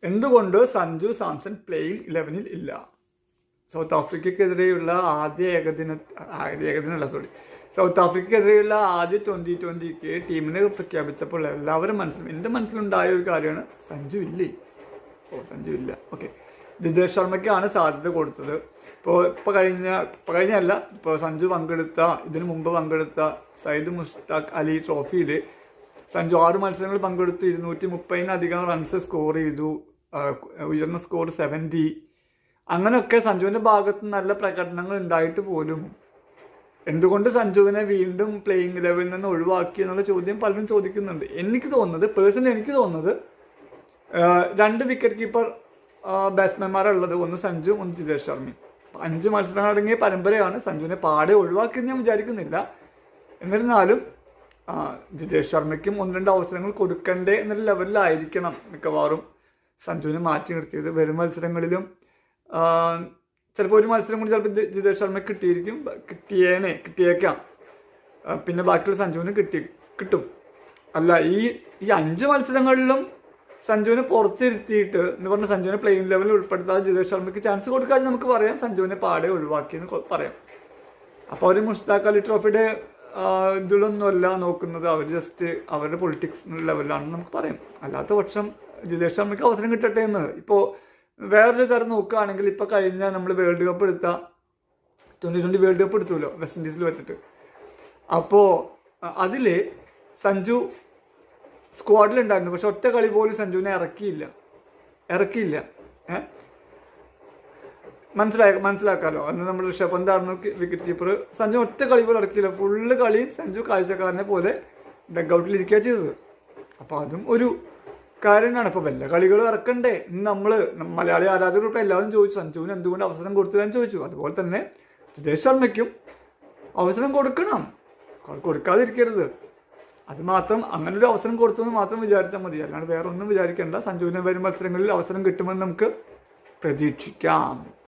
എന്തുകൊണ്ട് സഞ്ജു സാംസൺ പ്ലേയിങ് 11-ൽ ഇല്ല? South ആഫ്രിക്കക്കെതിരെയുള്ള south ആഫ്രിക്കക്കെതിരെയുള്ള ആദ്യ 2020 ടീമിനെ പ്രഖ്യാപിച്ചപ്പോൾ എല്ലാവരും എൻ്റെ മനസ്സിലുണ്ടായ ഒരു കാര്യമാണ് സഞ്ജു ഇല്ലേ. സഞ്ജു ഇല്ല. ഓക്കെ, ജിതേഷ് ശർമ്മയ്ക്കാണ് സാധ്യത കൊടുത്തത്. ഇപ്പോൾ സഞ്ജു ഇതിനു മുമ്പ് പങ്കെടുത്ത സയ്യിദ് മുഷ്താഖ് അലി ട്രോഫിയിൽ സഞ്ജു 6 മത്സരങ്ങൾ പങ്കെടുത്തു, 230-ലധികം റൺസ് സ്കോർ ചെയ്തു, ഉയർന്ന സ്കോർ 70. അങ്ങനെയൊക്കെ സഞ്ജുവിൻ്റെ ഭാഗത്ത് നല്ല പ്രകടനങ്ങൾ ഉണ്ടായിട്ട് പോലും എന്തുകൊണ്ട് സഞ്ജുവിനെ വീണ്ടും പ്ലേയിങ് 11-ൽ നിന്ന് ഒഴിവാക്കി എന്നുള്ള ചോദ്യം പലരും ചോദിക്കുന്നുണ്ട്. എനിക്ക് തോന്നുന്നത് 2 വിക്കറ്റ് കീപ്പർ ബാറ്റ്സ്മാൻമാരുള്ളത്, ഒന്ന് സഞ്ജു, ഒന്ന് ജിതേഷ് ശർമ്മയും. 5 മത്സരങ്ങൾ അടങ്ങിയ പരമ്പരയാണ്. സഞ്ജുവിനെ പാടെ ഒഴിവാക്കിയെന്ന് ഞാൻ വിചാരിക്കുന്നില്ല. എന്നിരുന്നാലും ജിതേഷ് ശർമ്മയ്ക്കും 1-2 അവസരങ്ങൾ കൊടുക്കണ്ടേ എന്നൊരു ലെവലിലായിരിക്കണം മിക്കവാറും സഞ്ജുവിനെ മാറ്റി നിർത്തിയത്. വരും മത്സരങ്ങളിലും ചിലപ്പോൾ ഒരു മത്സരം കൂടി ചിലപ്പോൾ ജിതേഷ് ശർമ്മ കിട്ടിയേക്കാം. പിന്നെ ബാക്കിയുള്ള സഞ്ജുവിന് കിട്ടും. അല്ല, ഈ 5 മത്സരങ്ങളിലും സഞ്ജുവിനെ പുറത്തിരുത്തിയിട്ട് എന്ന് പറഞ്ഞാൽ സഞ്ജുവിനെ പ്ലേയിങ് 11-ൽ ഉൾപ്പെടുത്താതെ ജിതേഷ് ശർമ്മയ്ക്ക് ചാൻസ് കൊടുക്കാതെ നമുക്ക് പറയാം സഞ്ജുവിനെ പാടെ ഒഴിവാക്കിയെന്ന് പറയാം. അപ്പോൾ അവർ മുഷ്താഖ് അലി ട്രോഫിയുടെ ഇതിലൊന്നുമല്ല നോക്കുന്നത്, അവർ ജസ്റ്റ് അവരുടെ പൊളിറ്റിക്സ് ലെവലിലാണെന്ന് നമുക്ക് പറയാം. അല്ലാത്ത പക്ഷം ജിതേഷ് ശർമ്മയ്ക്ക് അവസരം കിട്ടട്ടെ എന്ന്. ഇപ്പോൾ വേറൊരു തരം നോക്കുകയാണെങ്കിൽ ഇപ്പോൾ കഴിഞ്ഞ നമ്മൾ വേൾഡ് കപ്പ് 2020 വേൾഡ് കപ്പ് എടുത്തുല്ലോ വെസ്റ്റ് ഇൻഡീസിൽ വെച്ചിട്ട്. അപ്പോൾ അതിൽ സഞ്ജു സ്ക്വാഡിലുണ്ടായിരുന്നു, പക്ഷെ ഒറ്റ കളി പോലും സഞ്ജുവിനെ ഇറക്കിയില്ല. മനസ്സിലാക്കാമല്ലോ. അന്ന് നമ്മൾ ഋഷഭ് പന്തായിരുന്നു വിക്കറ്റ് കീപ്പർ. സഞ്ജു ഒറ്റ കളി പോലും ഇറക്കിയില്ല. ഫുള്ള് കളി സഞ്ജു കാഴ്ചക്കാരനെ പോലെ ഡഗ് ഇരിക്കുക ചെയ്തത്. അപ്പോൾ അതും ഒരു കാര്യമാണ്. ഇപ്പോൾ വല്ല കളികളും ഇറക്കണ്ടേ നമ്മൾ മലയാളി ആരാധകർ എല്ലാവരും ചോദിച്ചു സഞ്ജുവിന് എന്തുകൊണ്ട് അവസരം കൊടുത്തില്ലെന്ന് ചോദിച്ചു. അതുപോലെ തന്നെ ജിതേഷ് ശർമ്മയ്ക്കും അവസരം കൊടുക്കാതിരിക്കരുത്. അത് മാത്രം അങ്ങനെ ഒരു അവസരം കൊടുത്തെന്ന് മാത്രം വിചാരിച്ചാൽ മതി, അല്ലാണ്ട് വേറെ ഒന്നും വിചാരിക്കേണ്ട. സഞ്ജുവിന് വരും മത്സരങ്ങളിൽ അവസരം കിട്ടുമെന്ന് നമുക്ക് പ്രതീക്ഷിക്കാം.